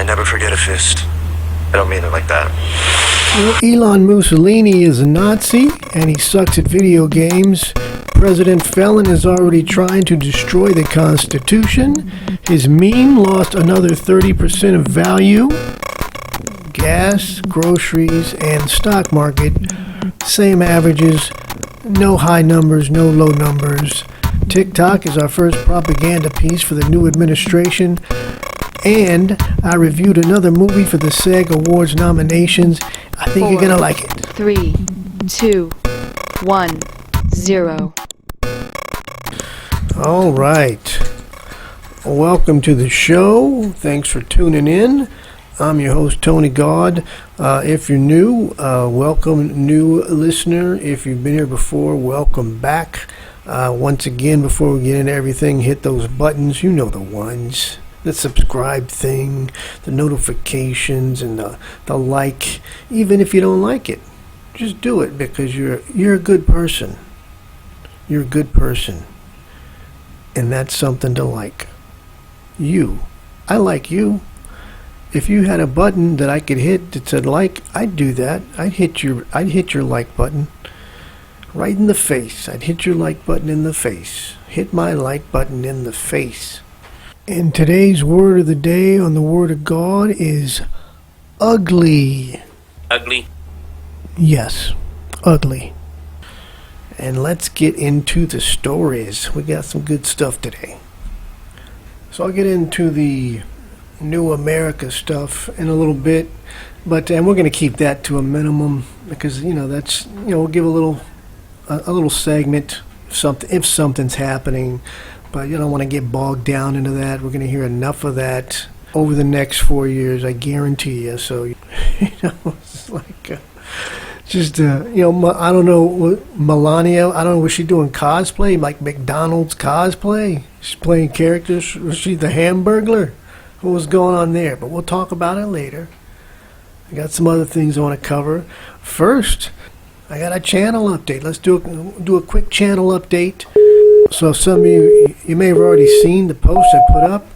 never forget a fist. I don't mean it like that. Well, Elon Muskolini is a Nazi, and he sucks at video games. President Felon is already trying to destroy the Constitution. His meme lost another 30% of value. Gas, groceries, and stock market, same averages. No high numbers, no low numbers. TikTok is our first propaganda piece for the new administration. And I reviewed another movie for the SAG Awards nominations. I think you're gonna like it. 3, 2, 1, 0. All right. Welcome to the show. Thanks for tuning in. I'm your host, Tony Gaud. If you're new, welcome, new listener. If you've been here before, welcome back. Once again, before we get into everything, hit those buttons. You know the ones. The subscribe thing, the notifications, and the like. Even if you don't like it, just do it because you're a good person. You're a good person. And that's something to like. You. I like you. If you had a button that I could hit that said like, I'd do that. I'd hit your like button right in the face. I'd hit your like button in the face. Hit my like button in the face. And today's word of the day on the Word of God is ugly. Ugly? Yes, ugly. And let's get into the stories. We got some good stuff today. So I'll get into the New America stuff in a little bit, and we're going to keep that to a minimum because that's we'll give a little segment if something's happening, but you don't want to get bogged down into that. We're going to hear enough of that over the next 4 years, I guarantee you. So it's like I don't know, Melania, I don't know, was she doing cosplay, like McDonald's cosplay? She's playing characters. Was she the Hamburglar? What was going on there? But we'll talk about it later. I got some other things I want to cover. First, I got a channel update. Let's do a quick channel update. So some of you may have already seen the post I put up.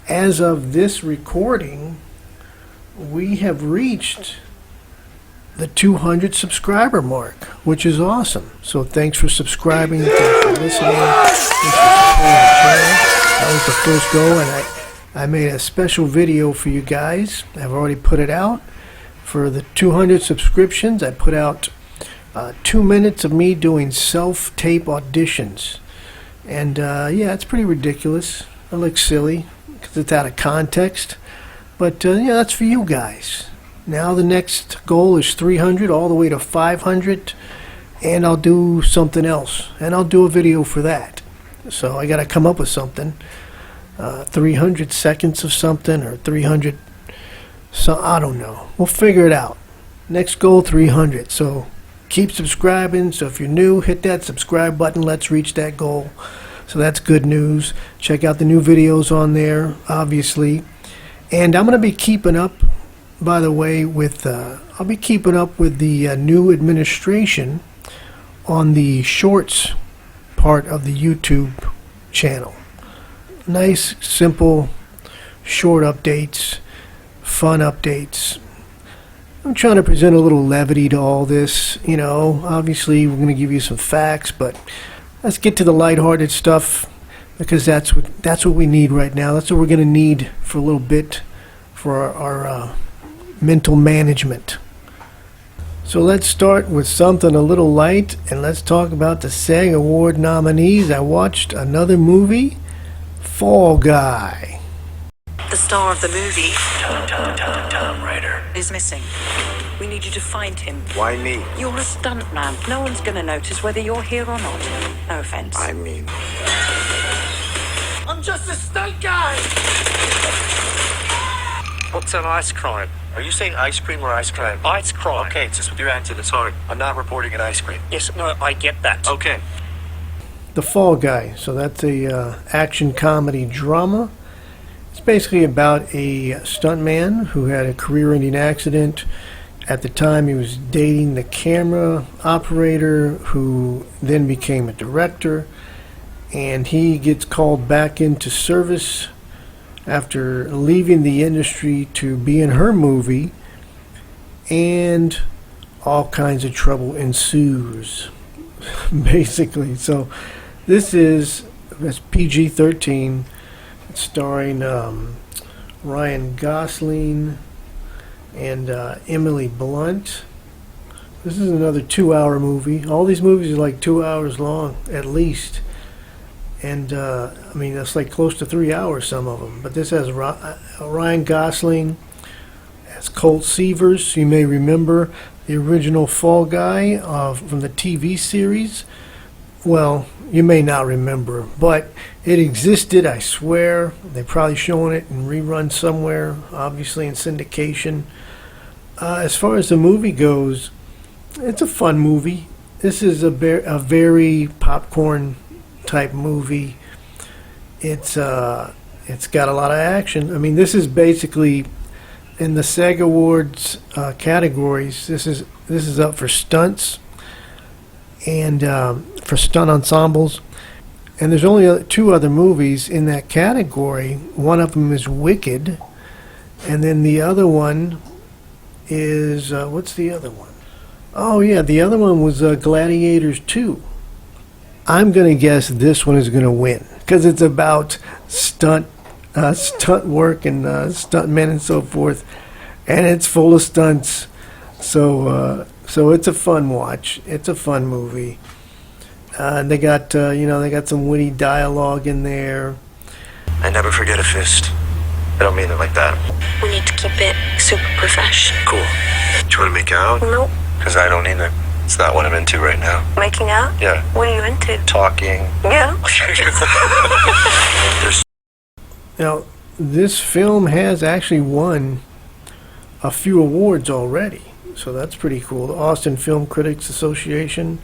As of this recording, we have reached the 200 subscriber mark, which is awesome. So thanks for subscribing, thanks for listening, thanks for supporting the channel. That was the first go, and I made a special video for you guys. I've already put it out. For the 200 subscriptions, I put out 2 minutes of me doing self-tape auditions. And yeah, it's pretty ridiculous. It looks silly because it's out of context. But yeah, that's for you guys. Now the next goal is 300 all the way to 500. And I'll do something else. And I'll do a video for that. So I got to come up with something. 300 seconds of something or 300. So I don't know. We'll figure it out. Next goal, 300. So keep subscribing. So if you're new, hit that subscribe button. Let's reach that goal. So that's good news. Check out the new videos on there, obviously. And I'm going to be keeping up, by the way, with I'll be keeping up with the new administration on the shorts part of the YouTube channel. Nice, simple, short updates, fun updates. I'm trying to present a little levity to all this. Obviously we're going to give you some facts, but let's get to the lighthearted stuff because that's what we need right now. That's what we're going to need for a little bit for our mental management. So let's start with something a little light, and let's talk about the SAG Award nominees. I watched another movie, Fall Guy. The star of the movie, Tom Ryder. is missing. We need you to find him. Why me? You're a stunt man. No one's going to notice whether you're here or not. No offense. I mean... I'm just a stunt guy! What's an ice crime? Are you saying ice cream or ice crime? Ice crime. Okay, it's just with your accent, it's hard. I'm not reporting an ice cream. Yes, no, I get that. Okay. The Fall Guy. So that's a action comedy drama. It's basically about a stuntman who had a career-ending accident. At the time, he was dating the camera operator who then became a director. And he gets called back into service after leaving the industry to be in her movie, and all kinds of trouble ensues, basically. So that's PG-13. It's starring Ryan Gosling and Emily Blunt. This is another 2-hour movie. All these movies are like 2 hours long, at least. And, I mean, that's like close to 3 hours, some of them. But this has Ryan Gosling as Colt Seavers. You may remember the original Fall Guy from the TV series. Well, you may not remember, but it existed, I swear. They're probably showing it in reruns somewhere, obviously in syndication. As far as the movie goes, it's a fun movie. This is a very popcorn type movie. It's got a lot of action. I mean, this is basically in the SAG Awards categories. This is up for stunts and for stunt ensembles. And there's only 2 other movies in that category. One of them is Wicked, and then the other one is what's the other one? Oh yeah, the other one was Gladiators 2. I'm gonna guess this one is gonna win because it's about stunt work and stuntmen and so forth, and it's full of stunts. So it's a fun watch. It's a fun movie. They got they got some witty dialogue in there. I never forget a fist. I don't mean it like that. We need to keep it super professional. Cool. Do you want to make out? Nope. Because I don't either. It's not what I'm into right now. Making out? Yeah. What are you into? Talking. Yeah. There's Now, this film has actually won a few awards already, so that's pretty cool. The Austin Film Critics Association,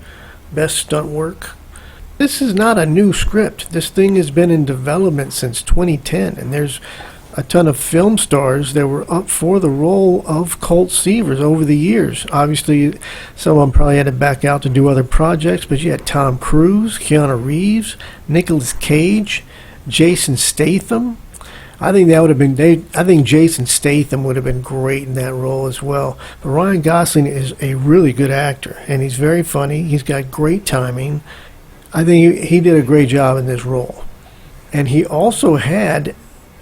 Best Stunt Work. This is not a new script. This thing has been in development since 2010, and there's a ton of film stars that were up for the role of Colt Seavers over the years. Obviously, some of them probably had to back out to do other projects, but you had Tom Cruise, Keanu Reeves, Nicolas Cage, Jason Statham. I think that would have been. I think Jason Statham would have been great in that role as well. But Ryan Gosling is a really good actor, and he's very funny. He's got great timing. I think he did a great job in this role. And he also had,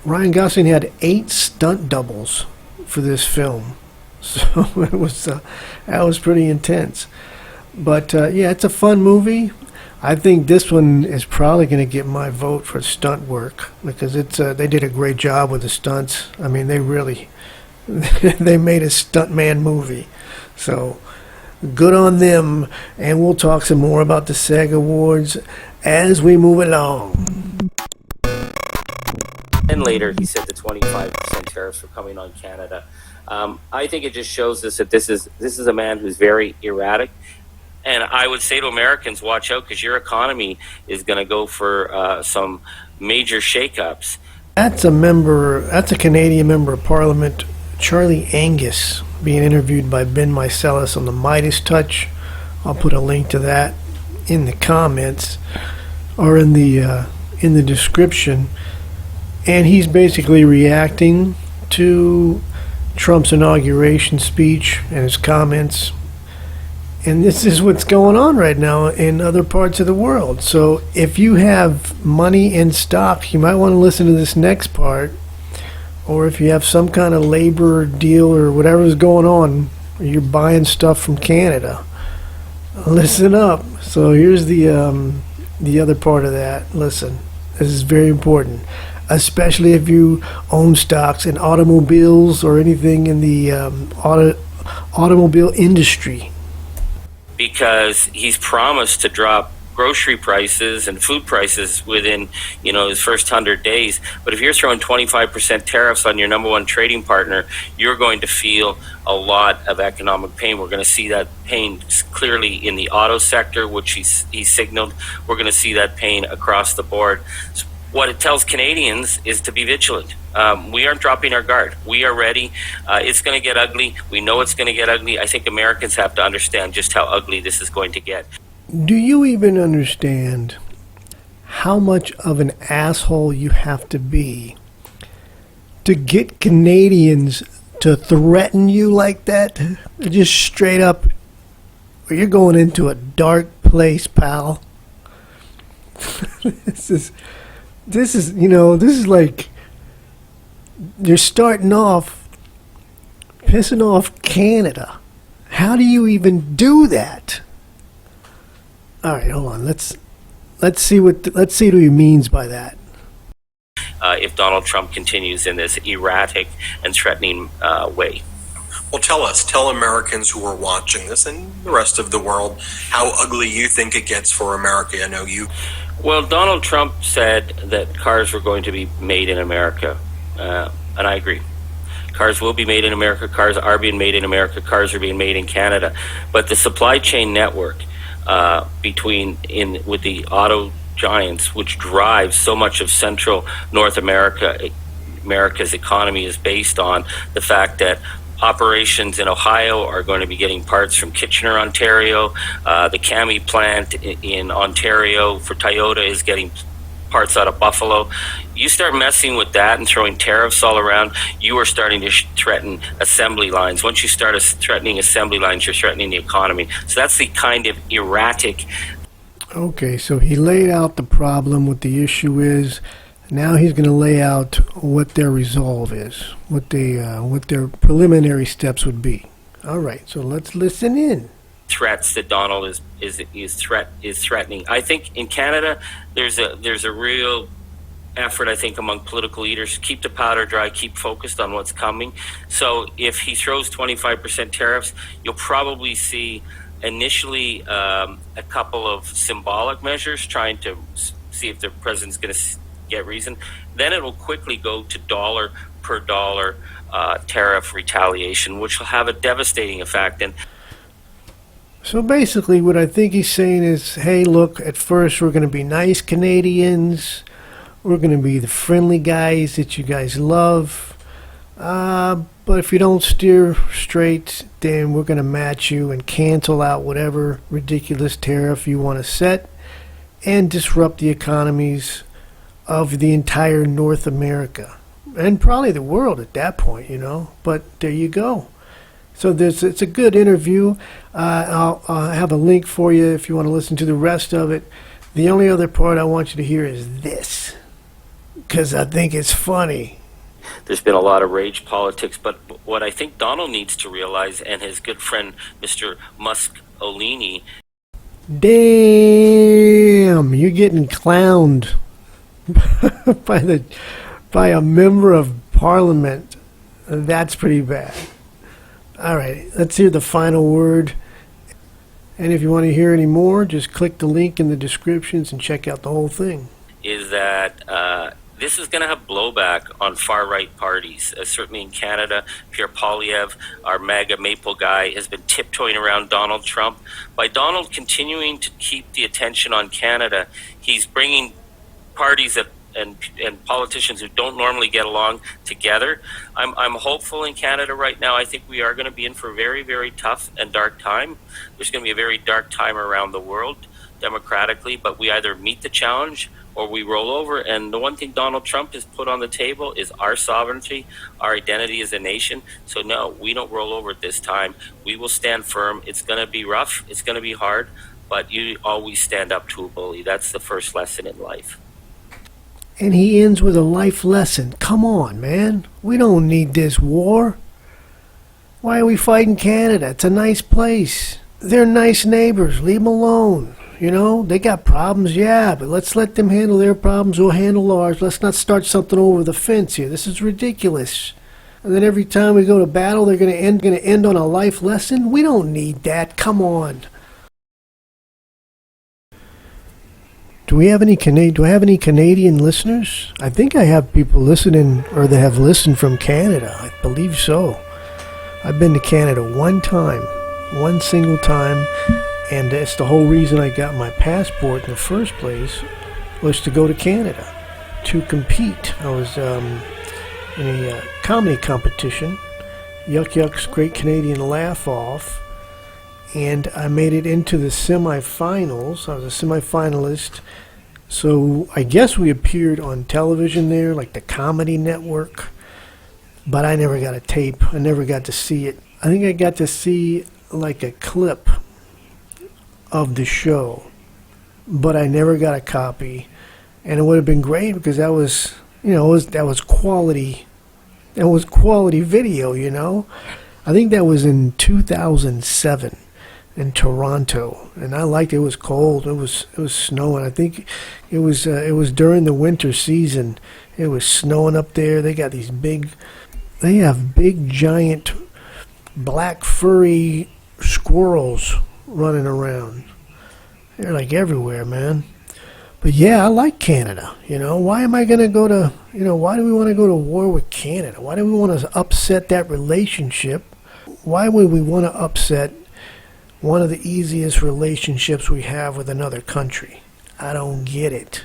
Ryan Gosling had 8 stunt doubles for this film. So it was that was pretty intense. But yeah, it's a fun movie. I think this one is probably going to get my vote for stunt work because they did a great job with the stunts. I mean, they really they made a stuntman movie. So good on them, and we'll talk some more about the SAG Awards as we move along. And later, he said the 25% tariffs were coming on Canada. I think it just shows us that this is a man who's very erratic. And I would say to Americans, watch out, because your economy is going to go for some major shakeups. That's a Canadian member of Parliament, Charlie Angus, being interviewed by Ben Mycelis on the Midas Touch. I'll put a link to that in the comments or in the description. And he's basically reacting to Trump's inauguration speech and his comments. And this is what's going on right now in other parts of the world. So if you have money in stocks, you might want to listen to this next part. Or if you have some kind of labor deal or whatever's going on, you're buying stuff from Canada, listen up. So here's the other part of that. Listen, this is very important, especially if you own stocks in automobiles or anything in the automobile industry. Because he's promised to drop grocery prices and food prices within, his first 100 days. But if you're throwing 25% tariffs on your number one trading partner, you're going to feel a lot of economic pain. We're going to see that pain clearly in the auto sector, which he signaled. We're going to see that pain across the board. What it tells Canadians is to be vigilant. We aren't dropping our guard. We are ready. It's going to get ugly. We know it's going to get ugly. I think Americans have to understand just how ugly this is going to get. Do you even understand how much of an asshole you have to be to get Canadians to threaten you like that, just straight up, you're going into a dark place, pal. This is like, you're starting off pissing off Canada. How do you even do that? All right, hold on. Let's see what he means by that. If Donald Trump continues in this erratic and threatening way. Well, tell Americans who are watching this and the rest of the world how ugly you think it gets for America. I know you. Well, Donald Trump said that cars were going to be made in America, and I agree. Cars will be made in America. Cars are being made in America. Cars are being made in Canada. But the supply chain network with the auto giants, which drives so much of Central North America's economy, is based on the fact that operations in Ohio are going to be getting parts from Kitchener, Ontario. The Cami plant in Ontario for Toyota is getting parts out of Buffalo. You start messing with that and throwing tariffs all around, you are starting to threaten assembly lines. Once you start threatening assembly lines, you're threatening the economy. So that's the kind of erratic. Okay, so he laid out the problem, what the issue is. Now he's going to lay out what their resolve is, what their preliminary steps would be. All right, so let's listen in. Threats that Donald is threatening. I think in Canada there's a real effort, I think, among political leaders, keep the powder dry, keep focused on what's coming. So if he throws 25% tariffs, you'll probably see initially a couple of symbolic measures trying to see if the president's going to get reason. Then it will quickly go to dollar per dollar tariff retaliation, which will have a devastating effect. And so basically what I think he's saying is, hey, look, at first we're going to be nice Canadians. We're going to be the friendly guys that you guys love. But if you don't steer straight, then we're going to match you and cancel out whatever ridiculous tariff you want to set and disrupt the economies of the entire North America and probably the world at that point, But there you go. So it's a good interview. I'll have a link for you if you want to listen to the rest of it. The only other part I want you to hear is this, because I think it's funny. There's been a lot of rage politics, but what I think Donald needs to realize, and his good friend Mr. Muskolini. Damn, you're getting clowned by a member of Parliament. That's pretty bad. All right, let's hear the final word. And if you want to hear any more, just click the link in the descriptions and check out the whole thing. Is that this is going to have blowback on far-right parties. Certainly in Canada, Pierre Poilievre, our MAGA Maple guy, has been tiptoeing around Donald Trump. By Donald continuing to keep the attention on Canada, he's bringing parties and politicians who don't normally get along together. I'm hopeful in Canada right now. I think we are going to be in for a very, very tough and dark time. There's going to be a very dark time around the world democratically, but we either meet the challenge or we roll over. And the one thing Donald Trump has put on the table is our sovereignty, our identity as a nation. So no, we don't roll over at this time. We will stand firm. It's going to be rough. It's going to be hard, but you always stand up to a bully. That's the first lesson in life. And he ends with a life lesson. Come on, man. We don't need this war. Why are we fighting Canada? It's a nice place. They're nice neighbors. Leave them alone. They got problems, yeah, but let's let them handle their problems. We'll handle ours. Let's not start something over the fence here. This is ridiculous. And then every time we go to battle, they're going to end on a life lesson? We don't need that. Come on. Do I have any Canadian listeners? I think I have people listening, or they have listened from Canada. I believe so. I've been to Canada one single time, and it's the whole reason I got my passport in the first place, was to go to Canada to compete. I was in a comedy competition, Yuck Yuck's Great Canadian Laugh Off, and I made it into the semifinals. I was a semifinalist. So I guess we appeared on television there, like the Comedy Network. but I never got a tape. I never got to see it. I think I got to see like a clip of the show, but I never got a copy. And it would have been great because that was, that was quality. That was quality video, I think that was in 2007 in Toronto, and I liked it. It was cold. It was snowing. I think it was during the winter season. It was snowing up there. They got they have big giant black furry squirrels running around. They're like everywhere, man. But yeah, I like Canada. Why am I going to go to, why do we want to go to war with Canada? Why do we want to upset that relationship? Why would we want to upset one of the easiest relationships we have with another country? I don't get it.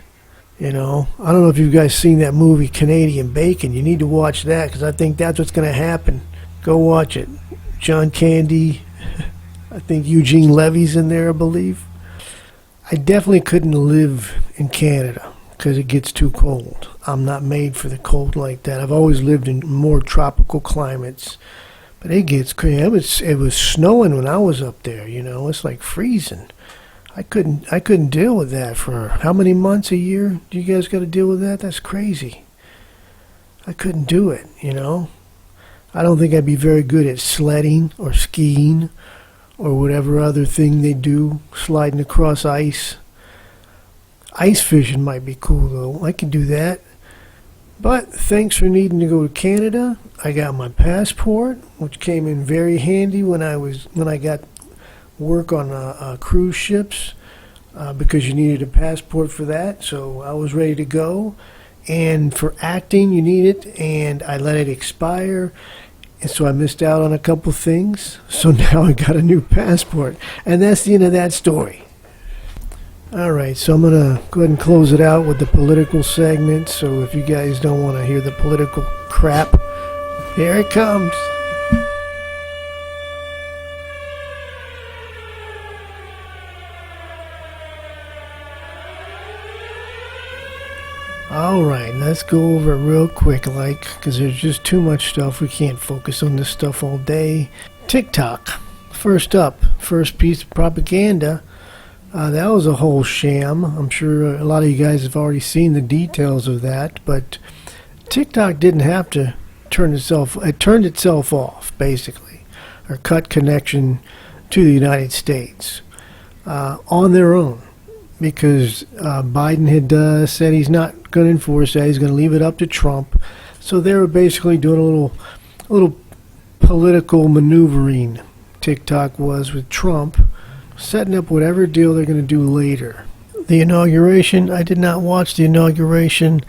I don't know if you guys seen that movie Canadian Bacon. You need to watch that because I think that's what's going to happen. Go watch it. John Candy, I think Eugene Levy's in there, I believe. I definitely couldn't live in Canada because it gets too cold. I'm not made for the cold like that. I've always lived in more tropical climates, but it gets crazy. It was snowing when I was up there. It's like freezing. I couldn't deal with that for how many months a year? Do you guys got to deal with that? That's crazy. I couldn't do it. I don't think I'd be very good at sledding or skiing or whatever other thing they do, sliding across ice. Ice fishing might be cool, though. I can do that. But thanks for needing to go to Canada. I got my passport, which came in very handy when I got work on cruise ships, because you needed a passport for that. So I was ready to go. And for acting, you need it, and I let it expire. And so I missed out on a couple things. So now I got a new passport. And that's the end of that story. All right, so I'm going to go ahead and close it out with the political segment. So if you guys don't want to hear the political crap, here it comes. Alright, let's go over it real quick, because there's just too much stuff. We can't focus on this stuff all day. TikTok. First up, first piece of propaganda. That was a whole sham. I'm sure a lot of you guys have already seen the details of that, but TikTok didn't have to it turned itself off, basically, or cut connection to the United States on their own. Because Biden had said he's not going to enforce that. He's going to leave it up to Trump. So they were basically doing a little political maneuvering. TikTok was with Trump, setting up whatever deal they're going to do later. The inauguration, I did not watch the inauguration.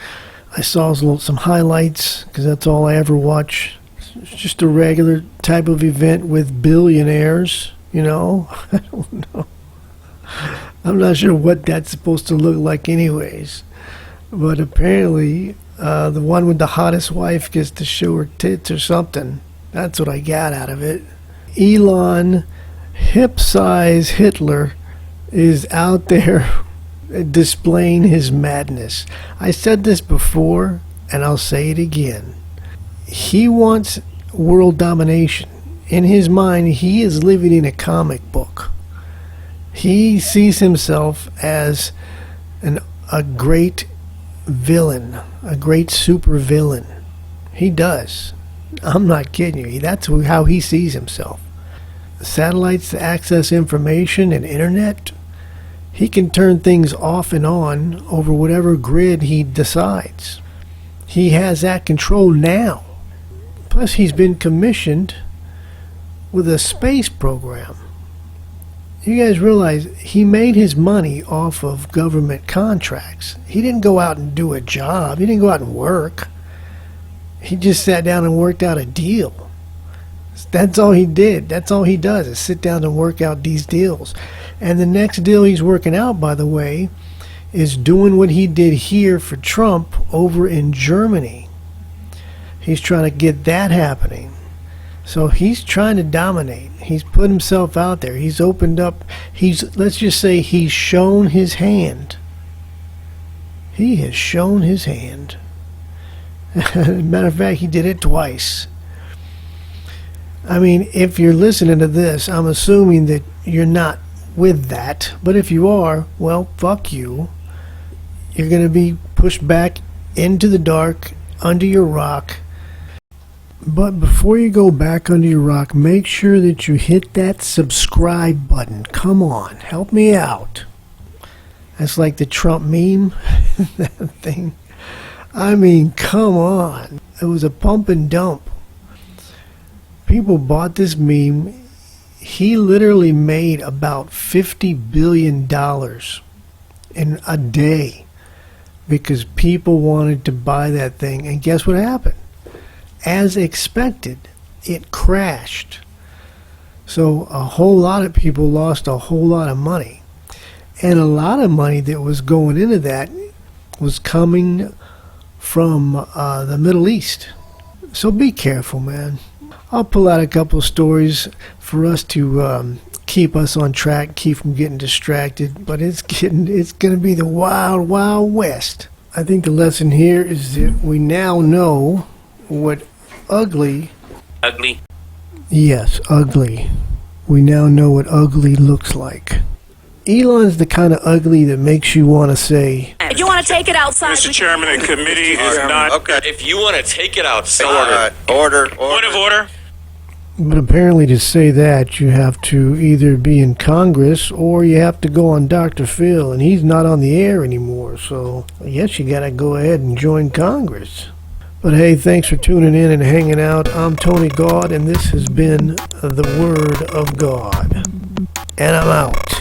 I saw some highlights because that's all I ever watch. It's just a regular type of event with billionaires. I don't know. I'm not sure what that's supposed to look like anyways. But apparently, the one with the hottest wife gets to show her tits or something. That's what I got out of it. Elon, hip-size Hitler, is out there displaying his madness. I said this before, and I'll say it again. He wants world domination. In his mind, he is living in a comic book. He sees himself as a great villain, a great super villain. He does. I'm not kidding you. That's how he sees himself. Satellites to access information and internet. He can turn things off and on over whatever grid he decides. He has that control now. Plus, he's been commissioned with a space program. You guys realize he made his money off of government contracts. He didn't go out and do a job. He didn't go out and work. He just sat down and worked out a deal. That's all he did. That's all he does is sit down and work out these deals. And the next deal he's working out, by the way, is doing what he did here for Trump over in Germany. He's trying to get that happening. So he's trying to dominate. He's put himself out there. He's opened up. Let's just say he's shown his hand. He has shown his hand. Matter of fact, he did it twice. I mean, if you're listening to this, I'm assuming that you're not with that. But if you are, well, fuck you. You're going to be pushed back into the dark, under your rock. But before you go back under your rock, make sure that you hit that subscribe button. Come on, help me out. That's like the Trump meme, that thing. I mean, come on. It was a pump and dump. People bought this meme. He literally made about $50 billion in a day because people wanted to buy that thing. And guess what happened? As expected, it crashed. So a whole lot of people lost a whole lot of money. And a lot of money that was going into that was coming from the Middle East. So be careful, man. I'll pull out a couple of stories for us to keep us on track, keep from getting distracted. But it's going to be the wild, wild west. I think the lesson here is that we now know what ugly. Yes, ugly. We now know what ugly looks like. Elon's the kind of ugly that makes you want to say, If you want to take it outside, Mr. Chairman, the committee is not. Okay. If you want to take it outside. Order. Point of order. but apparently to say that you have to either be in Congress or you have to go on Dr. Phil, and he's not on the air anymore, so I guess you gotta go ahead and join Congress. But hey, thanks for tuning in and hanging out. I'm Tony Gaud, and this has been The Word of God. And I'm out.